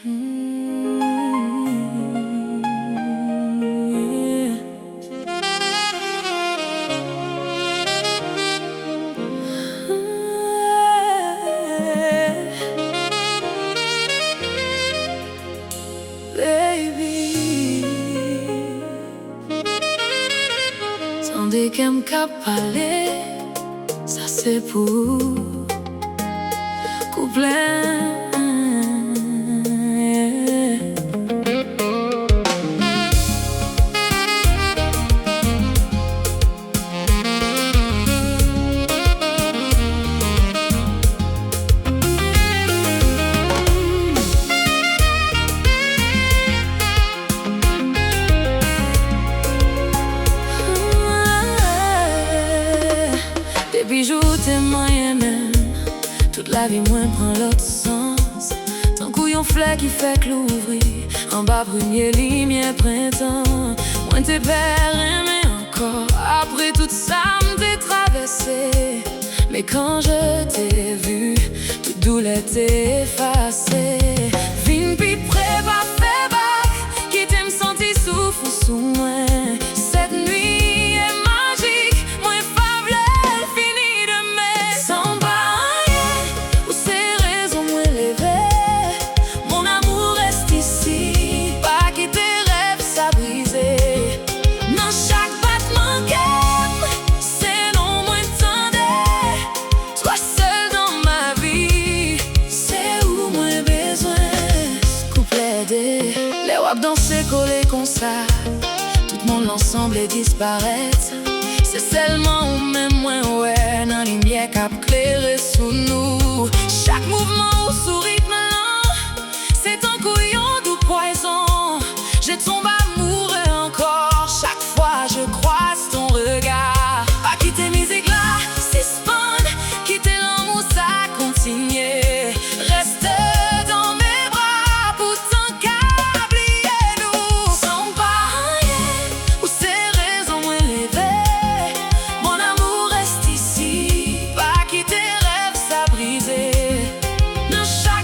Baby, tandis qu'elle me parler, ça c'est pour couplet. Des bijoux, tes moyennes, toute la vie, moins prend l'autre sens. Ton couillon fleur qui fait que l'ouvrir, en bas brunier, lumière, printemps. Moins tes pères aimés encore, après tout ça, m't'ai traversé. Mais quand je t'ai vu, toute douleur t'est effacée. Vine pis prépa, fait bac, qui t'aime sentir souffle sous moi. Cette nuit est magique, moi fable, fini de mai. Sans barrière, où ces raisons moi lever. Mon amour reste ici, pas que tes rêves ça brisé. Dans chaque battement qu'aime, c'est non moins tendait. Toi seul dans ma vie, c'est où moi besoin. Couplet des les wap danser collés comme ça. Tout le monde l'ensemble est disparaître. C'est seulement ou même moins ouais. Dans lumière cap clairé sous nous. Chaque mouvement ou sous rythme lent, c'est un couillon du poison. J'ai tombé amoureux encore. Chaque fois je croise ton regard. Pas quitter musique là, c'est spawn. Quitter l'amour ça continue. Reste dans mes bras pour tant qu'oublier nous. Sans barrière, où ces raisons moi lever. Mon amour reste ici, pas quitter rêve ça brisé. Dans chaque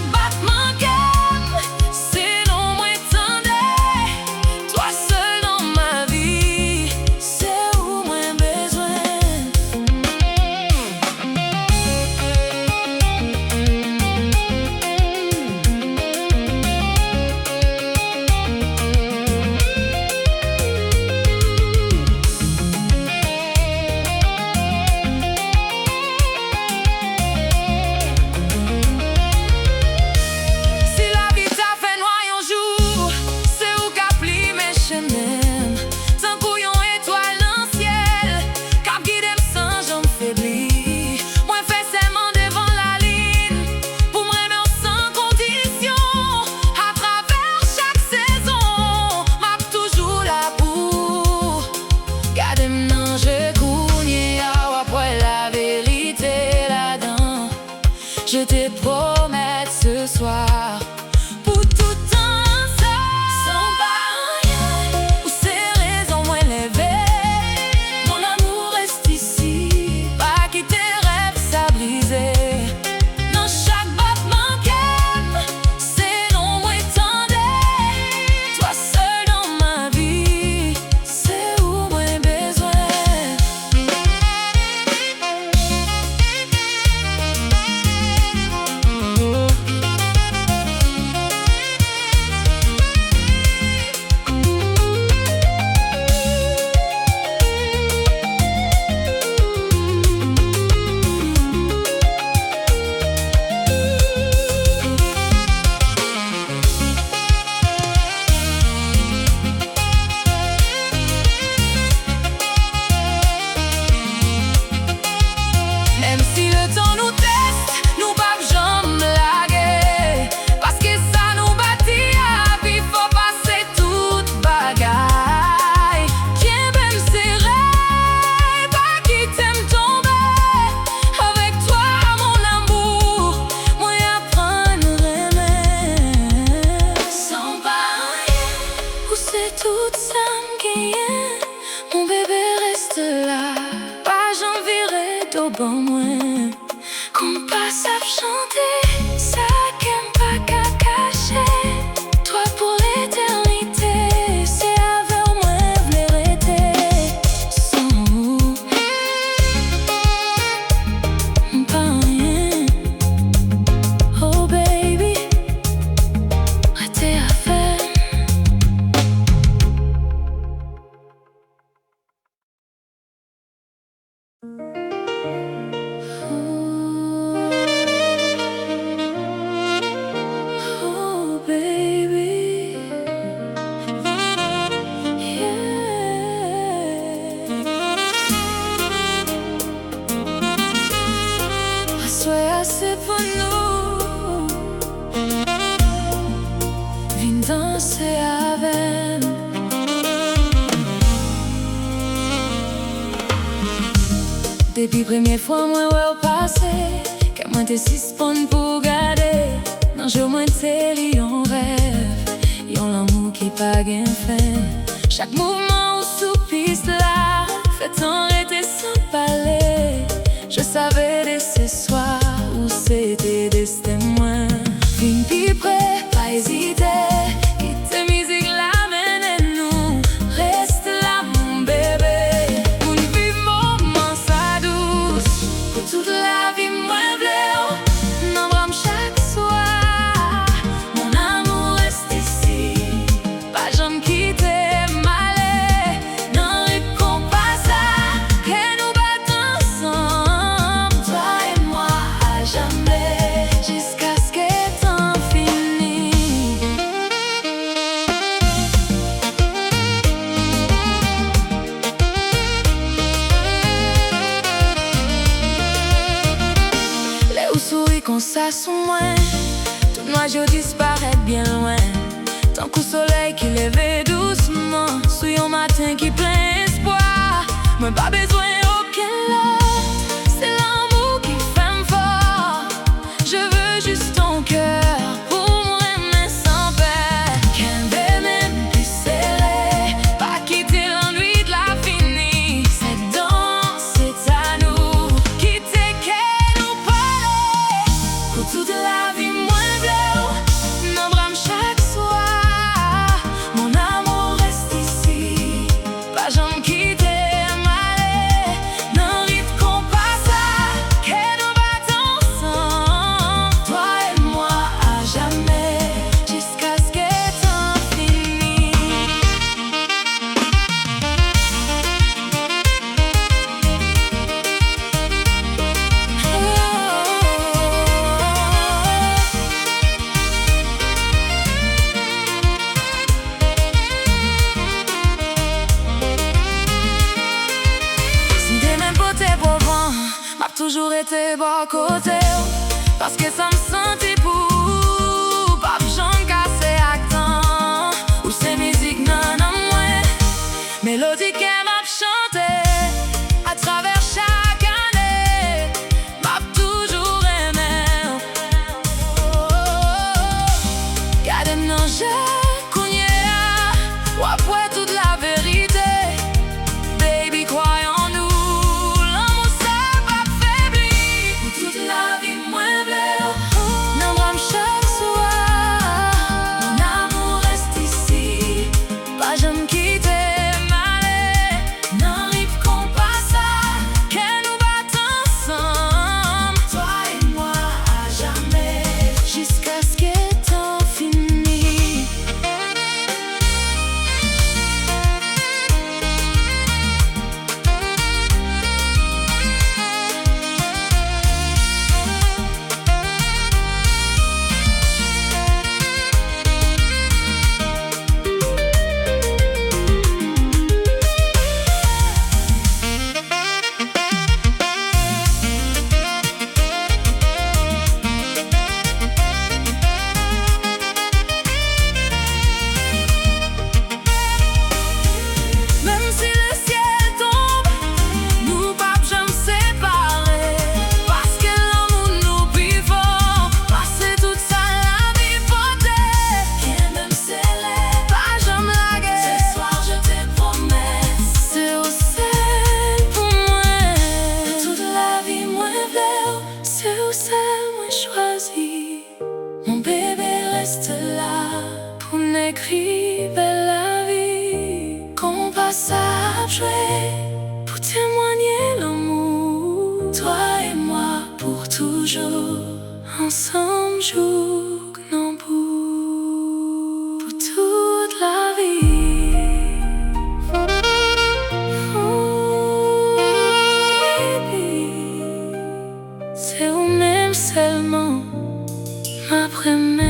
danser avec. Depuis première fois moi ouais au passé, que moi t'es si bonne pour garder. Non je moi t'es li en rêve, yon l'amour qui pas gain fin. Chaque mouvement ou sous-piste là, fait arrêter sans parler. Je savais dès ce soir où c'était destin moi. Une pis près, pas hésiter. Quitte musique là, mène nous. Reste là mon bébé. Pour nous vivre moment ça douce. Pour toute la vie moi bleu. Non brame chaque soir. Mon amour reste ici. Pas jamais quitter m'aller. Non réponds pas ça. Que nous battons ensemble. Toi et moi à jamais. Jusqu'à ce que temps fini. Les ou souris qu'on sous moi. Tout noir je disparaît bien loin. Tant qu'au soleil qui lève doucement. Sous un matin qui plein espoir. Moi pas besoin aucun lot. C'est l'amour qui fait fort. Je veux juste ton cœur pour m'aimer sans peur. Qu'un bébé plus serré, pas quitter l'ennui de la finie. Cette danse c'est à nous, quitter qu'elle nous parlait. Pour toute la vie moins bleu, non brame chaque soir. Mon amour reste ici, pas jamais quitter. Toujours été bon côté, parce que ça me sentit pour pas j'en casser accent. Ou c'est musique non en moi, mélodie qu'elle m'a chanté à travers chaque année. M'a toujours aimé. Gardez-moi je connais ou après toute la vérité. Baby croyons. Mon bébé reste là pour n'écrire la vie qu'on passe à jouer pour témoigner l'amour. Toi et moi pour toujours, ensemble jour non pour toute la vie. Oh, baby, c'est au même seulement après-midi.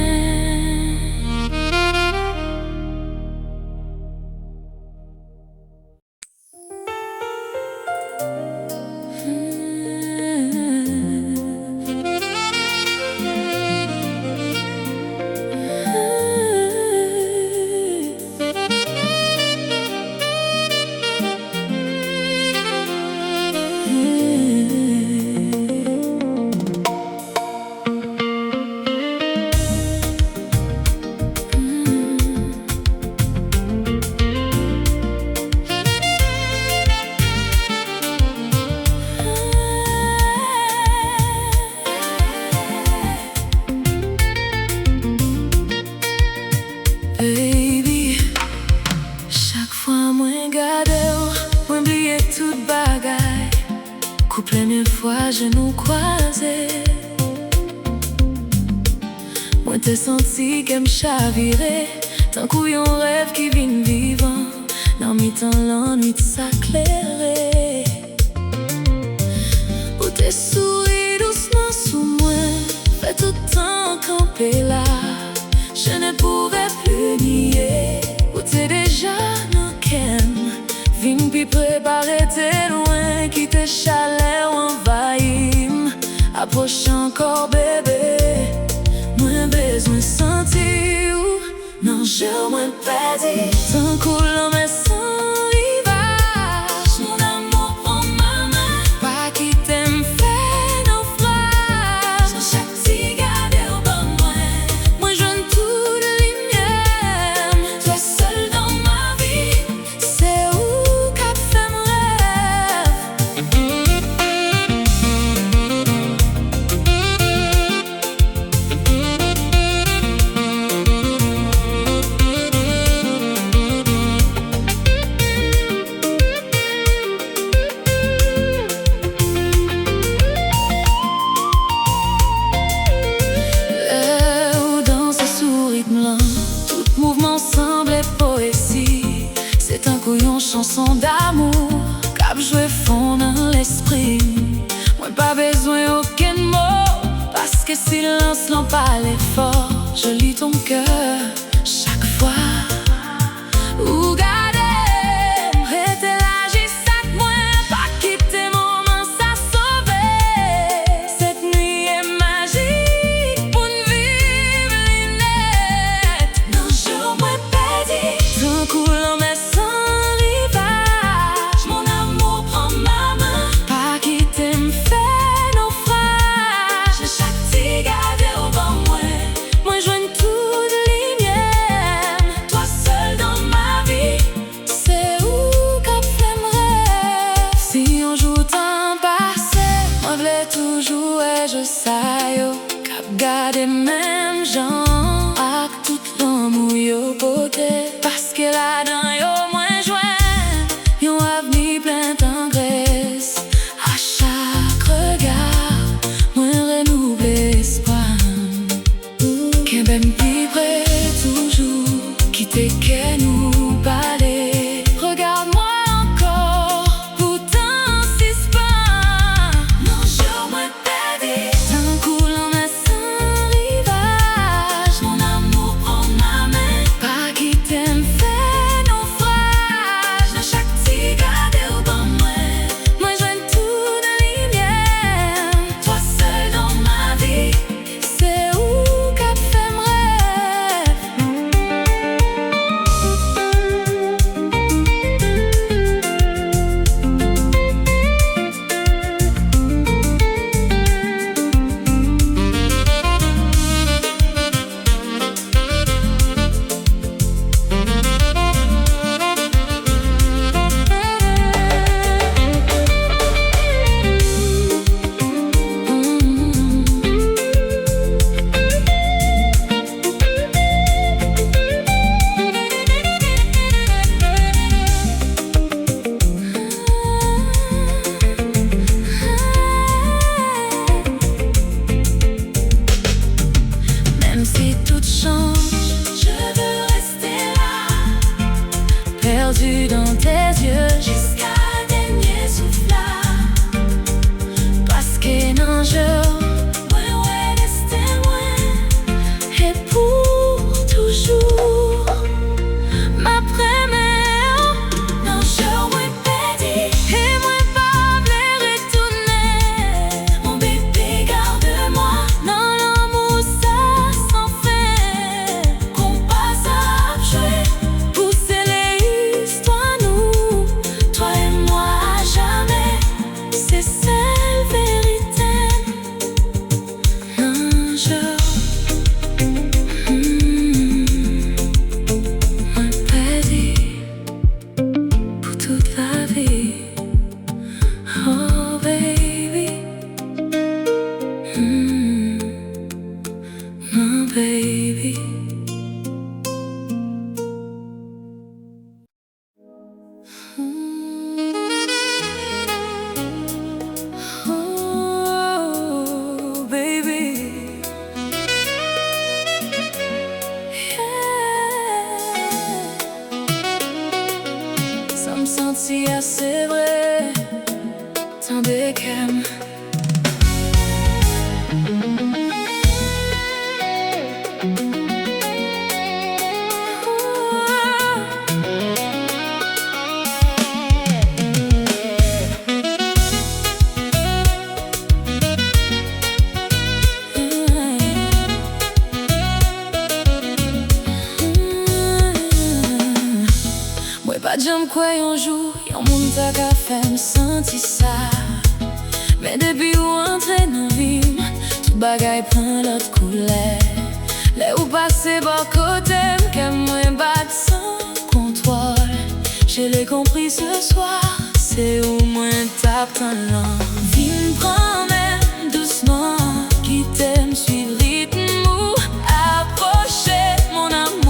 couple une fois genoux croisés. Moi t'ai senti qu'elle chavirait, tant qu'on yon rêve qui vient vivant, dans mi-temps l'ennui de s'éclairer. Ou t'es souri doucement sous moi, fait tout temps camper là, je ne pouvais plus nier. Ou t'es déjà nos ken, vine puis préparer t'es loin, qui t'es chaleur envahim, approche encore bébé. Moins besoin sentir, non je moins pas dit. Tant coulant mais sans rivage, mon amour prend ma main, pas qui t'aime fait naufrage. Dans chaque petit garde au bon moi je ne tout de lumière. Toi seul dans ma vie, c'est où qu'a fait mon tout mouvement semblait poésie. C'est un couillon chanson d'amour, cap joué fond dans l'esprit. Moi pas besoin aucun mot, parce que silence n'en pas l'effort. Je lis ton cœur chaque fois. Ou garder, rester là juste avec moi, pas quitter mon main, ça sauver. Cette nuit est magique pour une vivre l'inette. Non, je moins pas dit. D'un coulant mais sans rivage, mon amour prend ma main, pas quitter me fait naufrage. De chaque petit garde au bon moi joigne tout de lumière. Toi seul dans ma vie, c'est où qu'a fait mon rêve. Si on joue temps passé, moi v'lais toujours et je sais cap garder même gens, ak tout l'amour yo poté. Parce que là-dedans yo moins joint, yon avenir plein d'angresse. À chaque regard, moins renouvelé espoir. Qu'un ben vibrer toujours, quitter que nous parler. Regarde-moi encore, pourtant si pas. Non, je moins perdu. D'un coulant mais sans rivage, mon amour prend ma main, pas quitter me fait naufrage. De chaque petit garde au bon moi joigne tout de lumière. Toi seul dans ma vie, c'est où qu'a fait mon rêve. Même si tout change, je veux rester là, perdu dans tes yeux jusqu'à dernier souffle là. Parce que non je ouais rester moi et pour toujours. Ma première, non je ouais pédi, et moi pas v'lais retourner. Mon bébé garde-moi dans l'amour ça sans fin. Qu'on passe à jouer, pousser les histoires nous. si assez vrai, tandis qu'aime. Pas j'aime quoi un jour, y'a un monde qui a fait me sentir ça. Mais depuis où entrer dans la vie, tout bagaille prend l'autre couleur. Là où passer par côté, qu'aime moi battre sans contrôle. Je l'ai compris ce soir, c'est où moi tape dans l'envie. Me promène doucement, quitter, me suivre rythme ou approcher mon amour.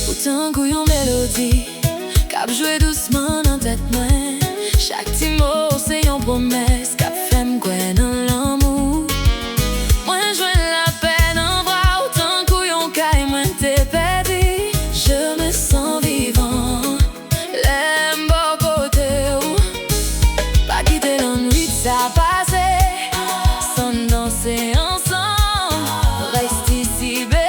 Autant couillon mélodie, cap jouer doucement dans tête moi. Chaque petit mot c'est une promesse, cap fait m'gouer dans l'amour. Moi joue la peine en bras, autant couillon caille moi t'es pédé. Je me sens vivant, l'aime beau côté où pas quitter l'ennui de ça passer, sans danser ensemble, reste ici bébé.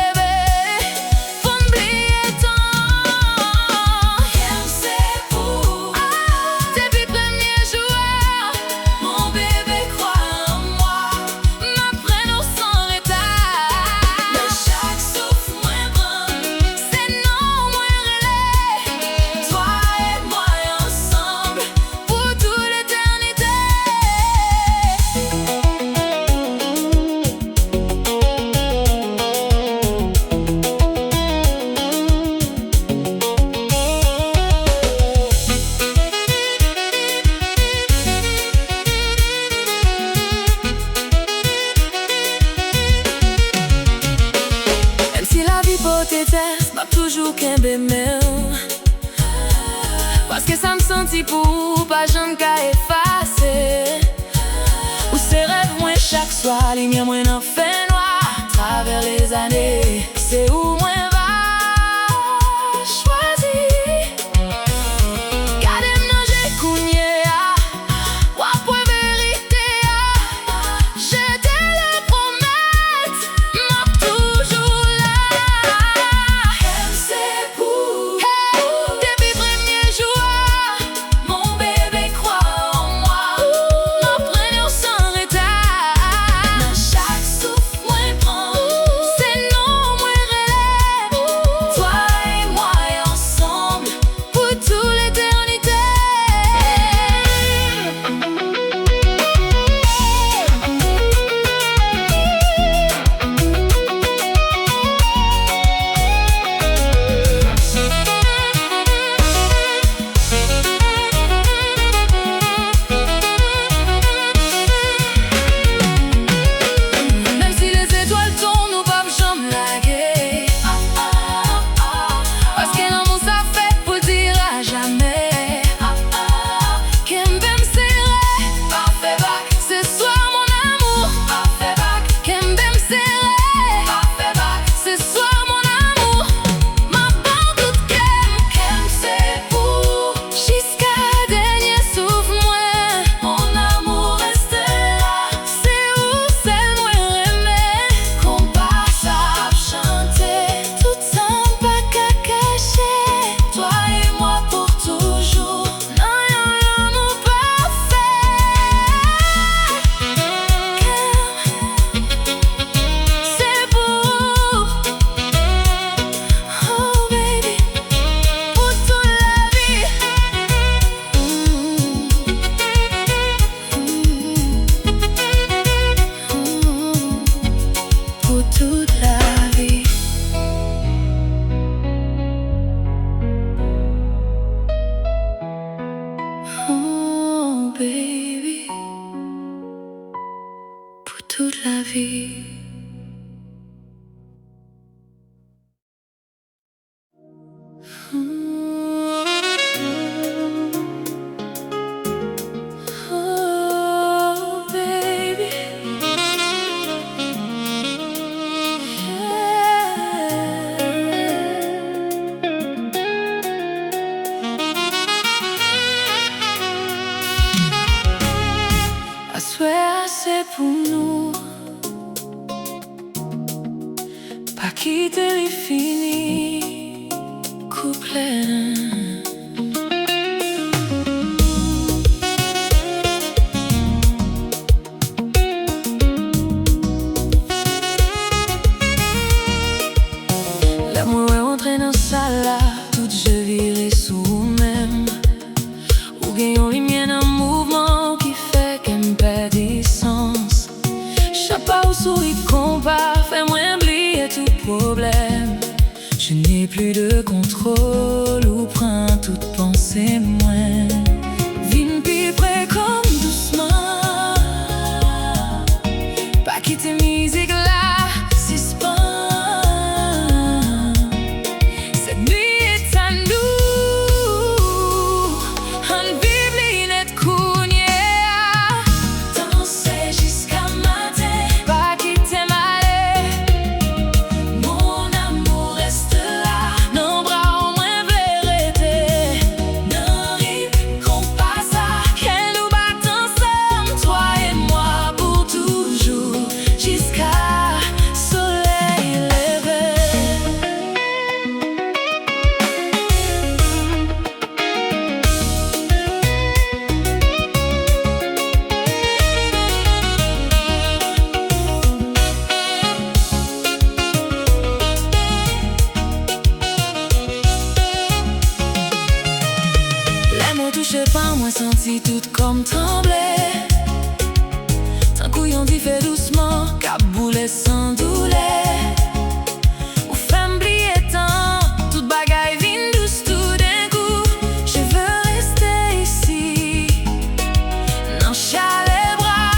M'a toujours qu'un bémé, parce que ça me sentit pour pas j'en qu'à effacer. Ou ces rêves moins chaque soir, les miens moins en fait noir. Travers les années, c'est où moins va choisir. Gardez-moi j'ai cougné, ou pour vérité, je te le promets, m'a toujours là. toute la vie. c'est pour nous. Pas quitter les finis couplets. L'amour est entré dans ça là, tout je virais sous même. Ou gagnons les miennes un mouvement qui fait qu'elle me perd des sens. J'sais pas où souris combat, fais-moi oublier tout problème. Je n'ai plus de contrôle ou prends toute pensée moins. Vine plus près comme doucement. Pas quitter musique là, suspens. Cette nuit est à nous. Un bibli net cougné. Danser jusqu'à matin. Pas quitter m'aller. Mon amour reste là. Nos bras au moins vérité. Non rime qu'on passe ça. Qu'elle nous batte ensemble, toi et moi pour toujours. Jusqu'à soleil levé. Les mots touchés par moi, senti tout comme trembler. Tant couillon dit fait doucement, caboulé sans douleur. Ou femme oublier tant, toute bagaille vine douce tout d'un coup. Je veux rester ici, dans chalet bras.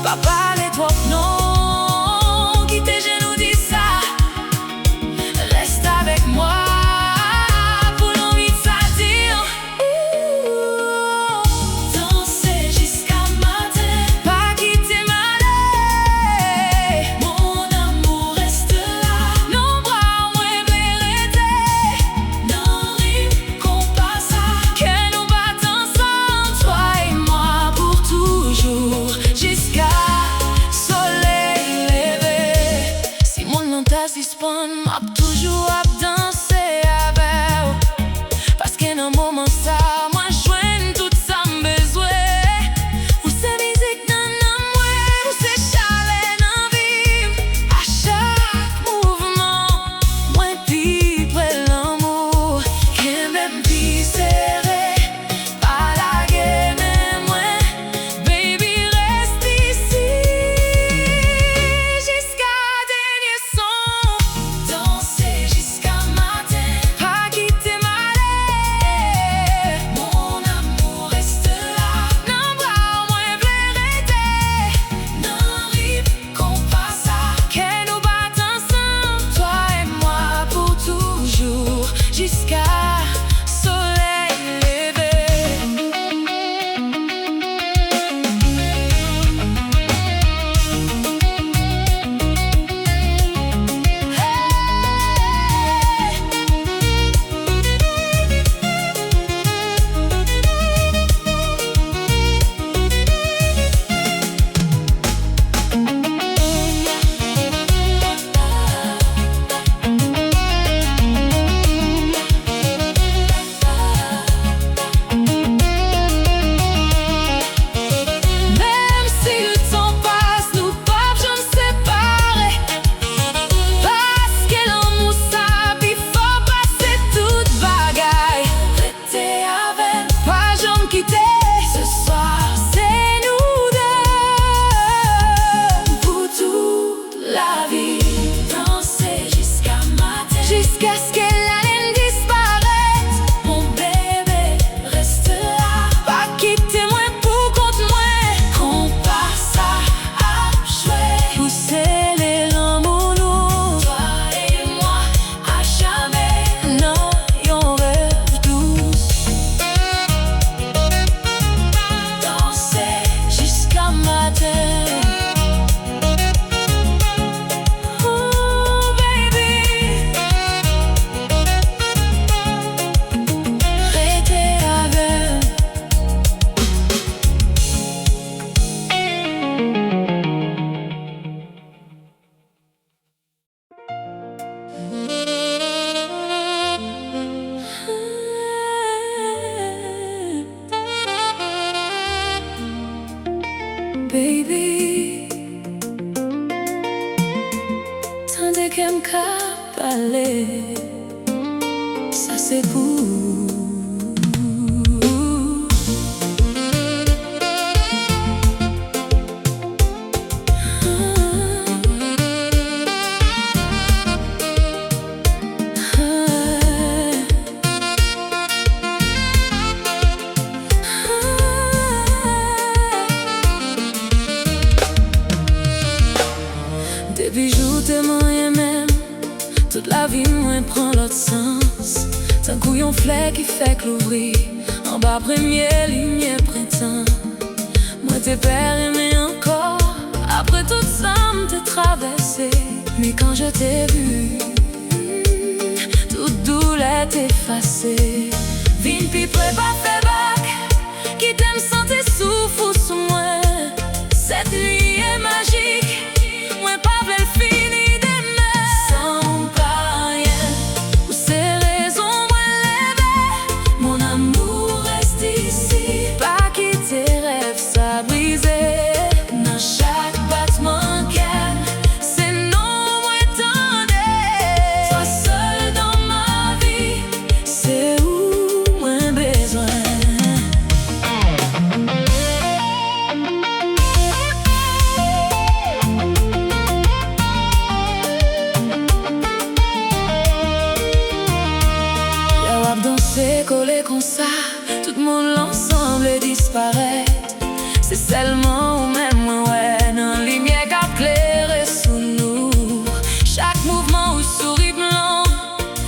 Papa les toi non, qui tes genoux dis ça. Reste avec moi pour l'envie de ça dire. Baby, tandis qu'elle m'a parlé, ça c'est pour des bijoux tellement et même toute la vie moi prend l'autre sens. C'est un couillon flèche qui fait que l'ouvrir en bas première ligne printemps. Moi t'es père aimé encore après tout ça m't'ai traversé. Mais quand je t'ai vu, toute douleur t'est effacée. Vin pi prépa fait bac qui t'aime sentir souffle sous moi. Cette nuit est magique. C'est collé comme ça, tout le monde l'ensemble disparaît. C'est seulement ou même ouais, non lumière qui éclaire sous nous. Chaque mouvement ou sourire blanc,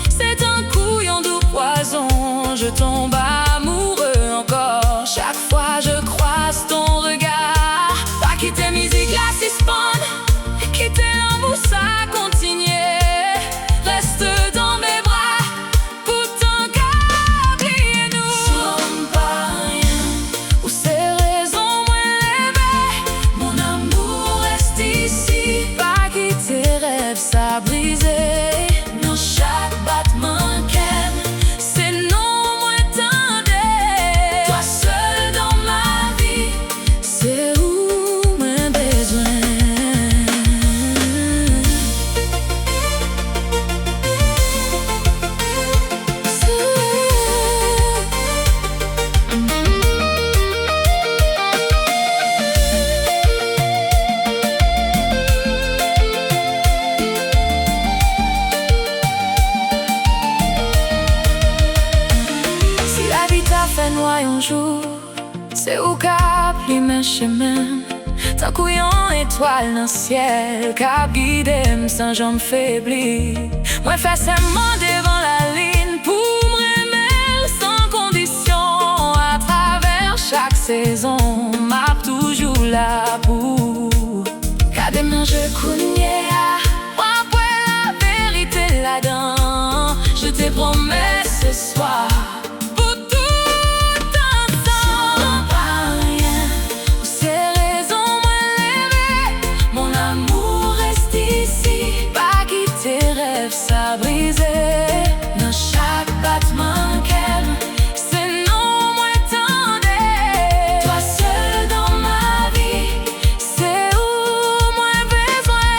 c'est un couillon de poison. Je tombe amoureux encore. Chaque fois je croise ton regard. Pas quitter musique là si spawn, quitter l'amour ça continue. Reste dans mes bras. Ça brisé dans chaque battement qu'aime. C'est non moins tendez. Toi seul dans ma vie, c'est où mes besoins. Fait noir un jour, c'est où cap les mes chemins. Tant couillon étoile dans le ciel, cap guide sans jambes faiblies. Moi fais seulement devant la ligne pour m'aimer sans condition. À travers chaque saison, m'a toujours là pour. Car demain je connais, après la vérité là-dedans. Je te promets ce soir. Ça brisé dans chaque battement qu'aime. C'est non moins tendez. Toi seul dans ma vie, c'est où moins besoin.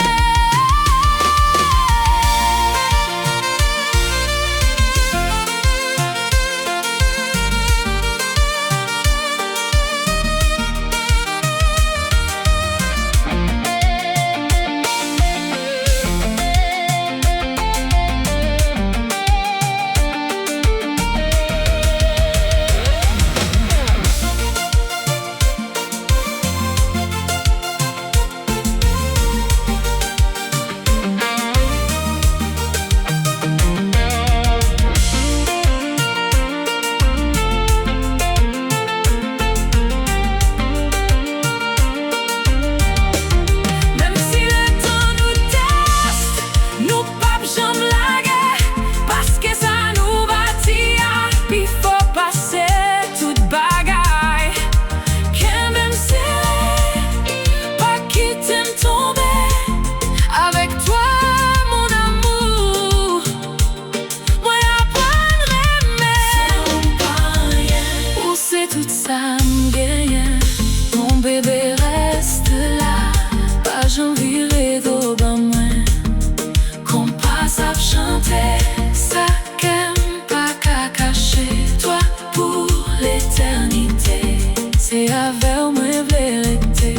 avec moi vérité.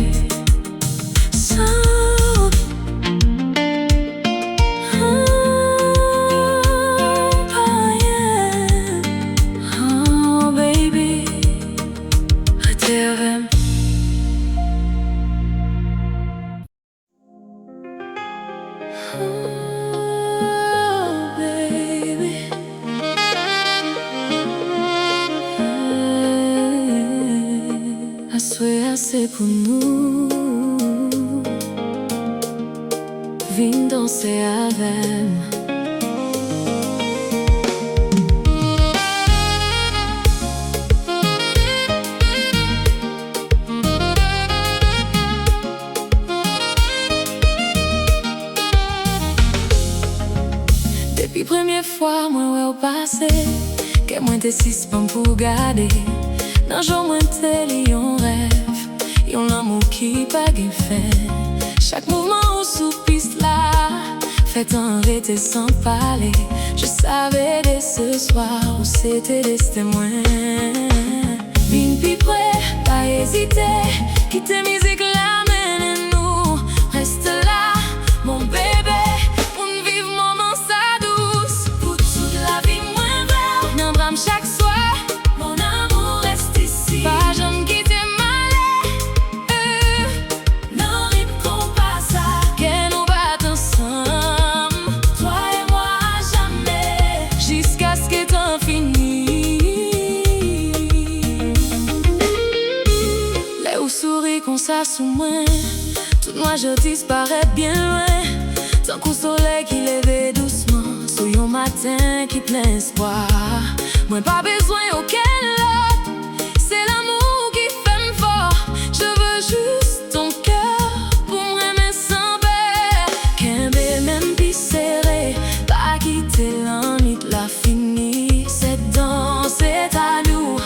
C'est pour nous, viens danser avec. Depuis première fois, moi au passé, que moi t'es suspens pour garder. D'un jour moi t'es lion rêve. Yon l'amour qui pas gain fait. Chaque mouvement ou sous piste là fait arrêter sans parler. Je savais dès ce soir où c'était des témoins. Vine pis près, pas hésiter. Quitter musique là, mène-nous. Reste là, mon bébé. Pour nous vivre moment ça douce. Pour toute la vie moins belle. N'en drame chaque soir. Mon amour reste ici. Pas jamais quitter. Qu'on ça sous moi, tout moi je disparais bien loin. Tant qu'au soleil qui levait doucement, sous un matin qui plein espoir. Moi pas besoin aucun autre, c'est l'amour qui fait me fort. Je veux juste ton cœur pour m'aimer sans peur. Qu'un bébé même pis serré, pas quitter l'ennui de la fini. Cette danse est à nous.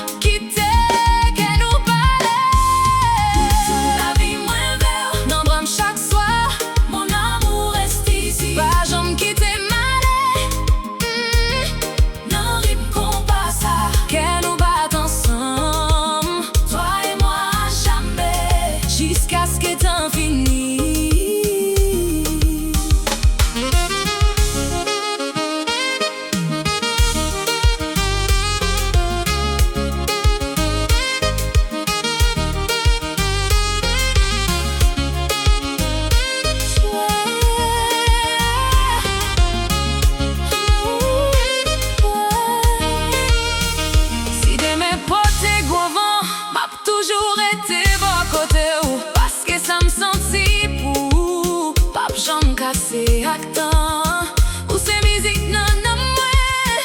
C'est actant, ou c'est musique non non moins.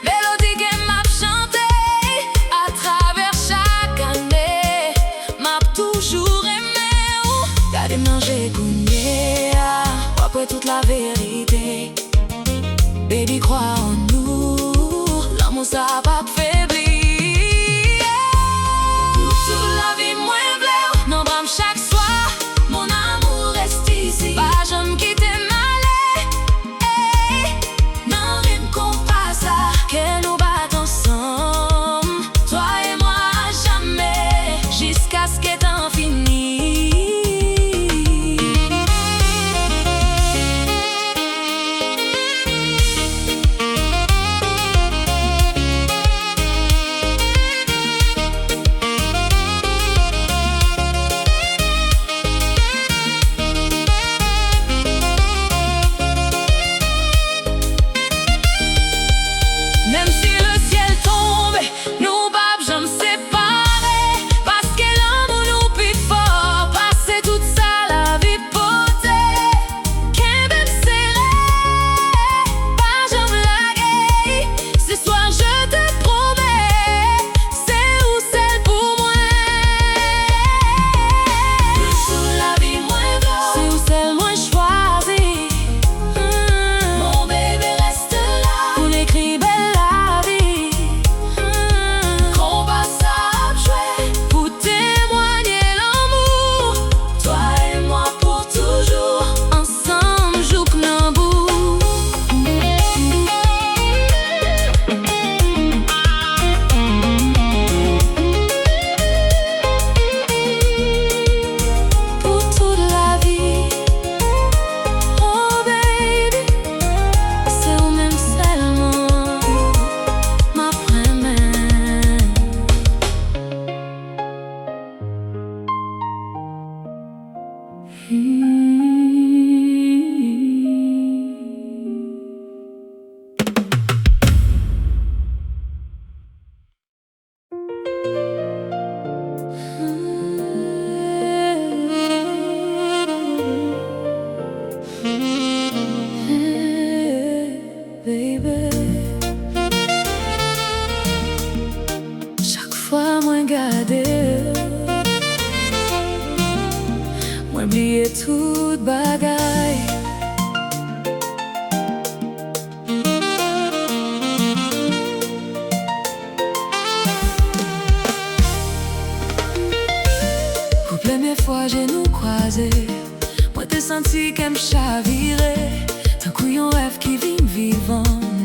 Mélodie que m'a chanté à travers chaque année. M'a toujours aimé ou gardé manger goûté. Après toute la vérité, baby crois en nous. L'amour ça va te faiblir. Pour toute la vie moins bleu, non drame chaque soir. Mon amour reste ici. Pas jamais quitter. Que nous battons ensemble, toi et moi jamais, jusqu'à ce que t'en finis. oublier toute bagaille. Pour première fois j'ai nous croisé, moi t'ai senti qu'elle me chavirait. D'un coup yon rêve qui vit vivant,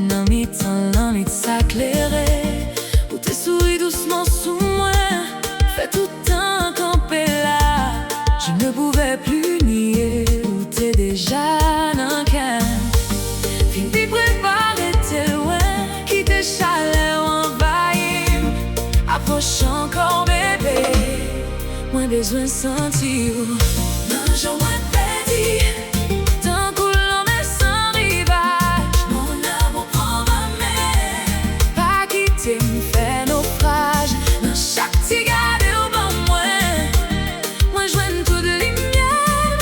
nan mi de s'éclairer. Où t'es souri doucement sous moi, fait tout le temps camper là. Je ne pouvais plus nier où t'es déjà dans le cœur. Fini préparé, t'es loin, qui t'es chaleur envahir. Approche encore bébé, moins besoin de sentir. Non, j'en moins petit. Tant que l'on est sans rivage, mon amour prend ma main. Pas quitter me fait naufrage. Dans chaque petit garde au bon moi joigne toute lumière.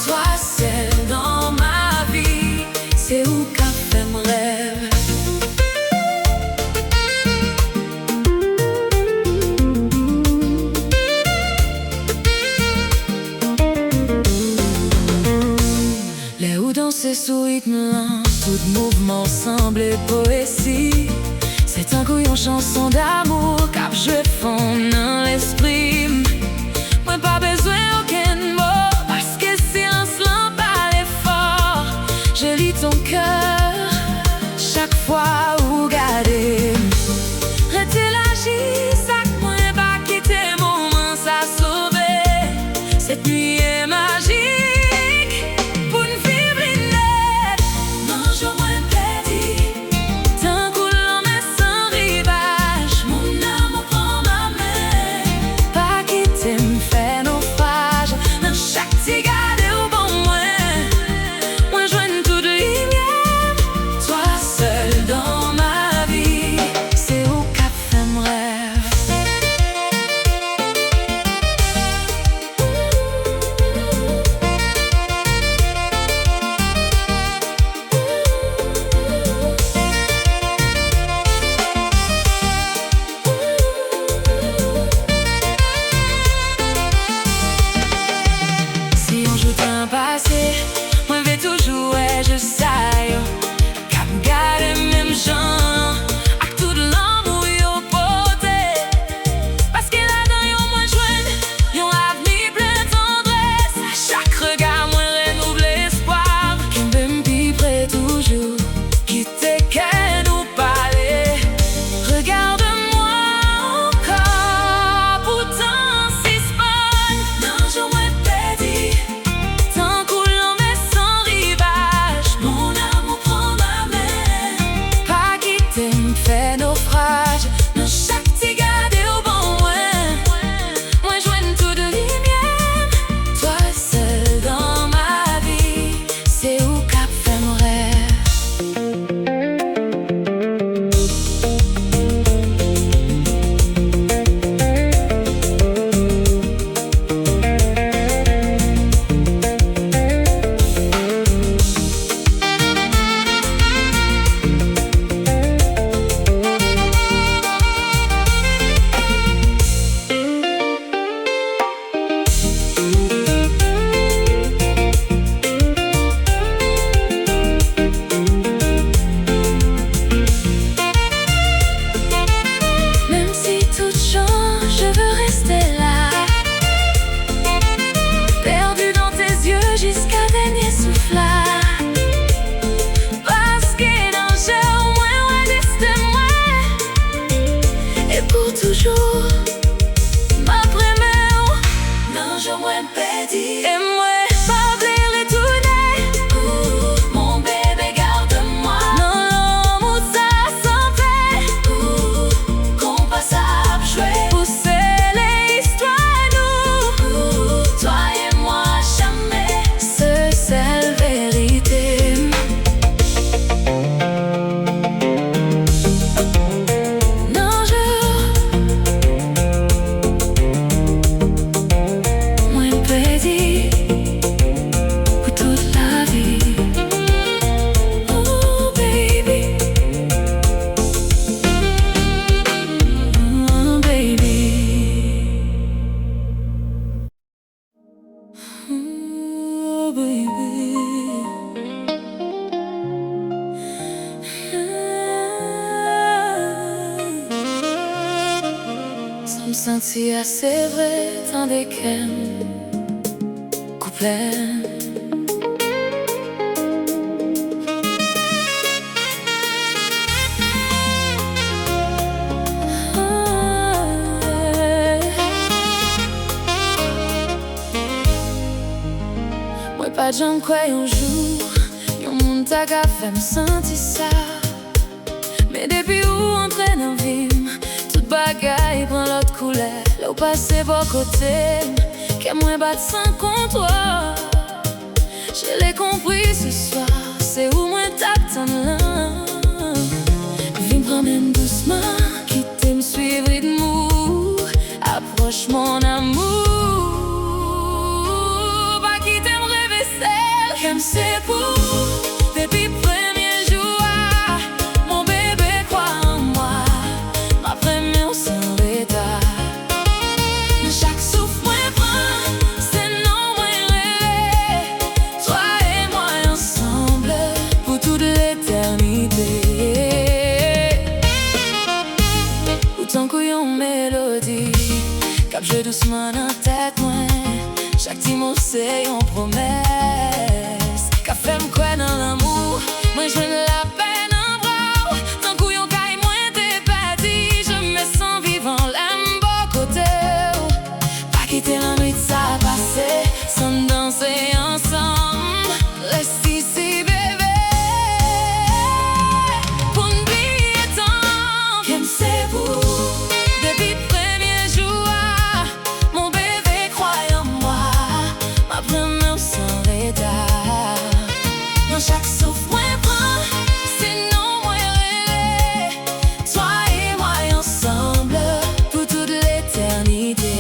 Toi seul dans ma vie, c'est où qu'a fait mon rêve. Les où danser sous rythme lent, tout mouvement semblait poésie. C'est un coup une chanson d'amour cap je fonde dans l'esprit. Moi pas besoin aucun mot, parce que silence l'en parle fort. Je lis ton cœur chaque fois où garder. Rester l'agir, ça que moi pas quitter moment ça sauver. Cette nuit est magique. Moi vais toujours je sais qu'à me garder même gens à tout l'amour yo porté. Parce que là-dedans yon moins joindre, yon avenir plein de tendresse. À chaque regard moi renouvelle l'espoir qu'il me m'pi près toujours, quitter qu'elle nous parler. Regarde-moi encore, pourtant si spawn. Non, j'en moins petit. Fait naufrage, dans chaque petit garde au bon moi joigne toute lumière. Toi seul dans ma vie, c'est où qu'a fait mon toujours ma première. Non, je moins petit. Et moi, pas vouloir retourner. Mon bébé, garde-moi. Non, l'amour, ça s'en fait. Qu'on passe à jouer. Pousser les histoires, nous. Toi et moi, jamais. C'est la vérité. Baby. Baby. Baby. baby. Sans me sentir assez vrai, tandis qu'elle couplet. Pas j'en crois un jour, yon moun ta ka fait me sentir ça. Mais depuis où entrer dans vie, toute bagaille prend l'autre couleur. Là où passer bon côté, que moi bat sans comptoir. Je l'ai compris ce soir, c'est où moi t'attends là. Viens me promène doucement, quitter me suivre de mou. Approche mon amour. J'aime c'est pour depuis premier jour. Mon bébé croit en moi, ma première sans l'état. Chaque souffle moi prend, c'est non moi rêver. Toi et moi ensemble pour toute l'éternité. Autant qu'on mélodie, cap jeu doucement dans tête moi. Chaque petit mot c'est une promesse. Fait me croire dans l'amour, moi je la peine en bras. Tant qu'on yon caille, moi t'es pas dit. Je me sens vivant, l'aime beau côté. Pas quitter la nuit, ça passer, sans danser ensemble. Reste ici, bébé, pour n'oublier tant. J'aime c'est pour, depuis le premier jour. Mon bébé croit en moi, ma première sans l'état. Chaque souffle moi prend, sinon moi rêver. Toi et moi ensemble pour toute l'éternité.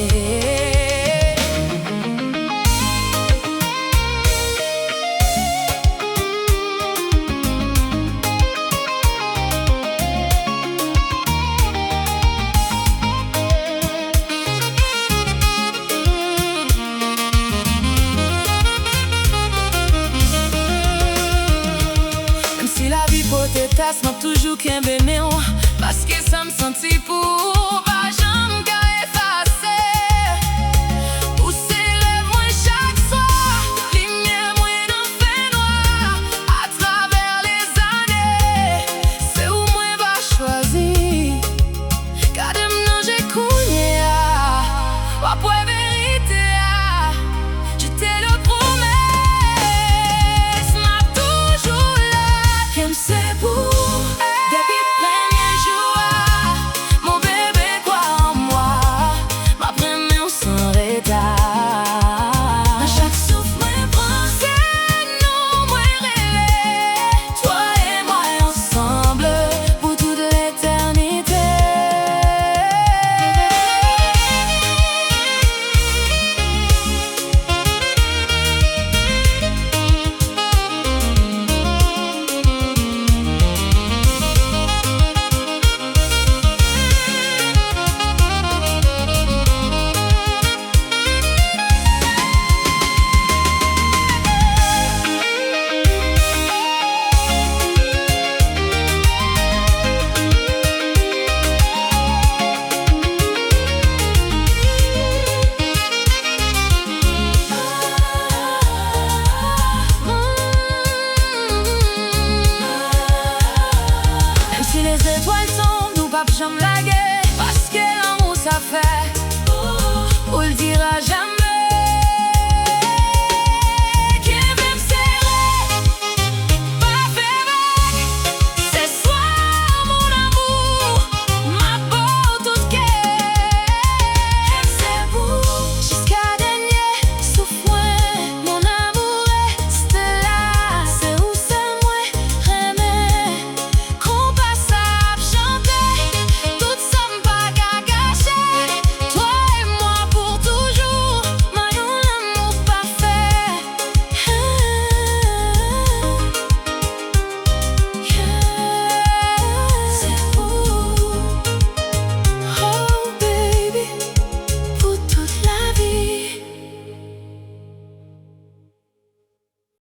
M'a toujours qu'un bénéon, parce que ça me sentit pour.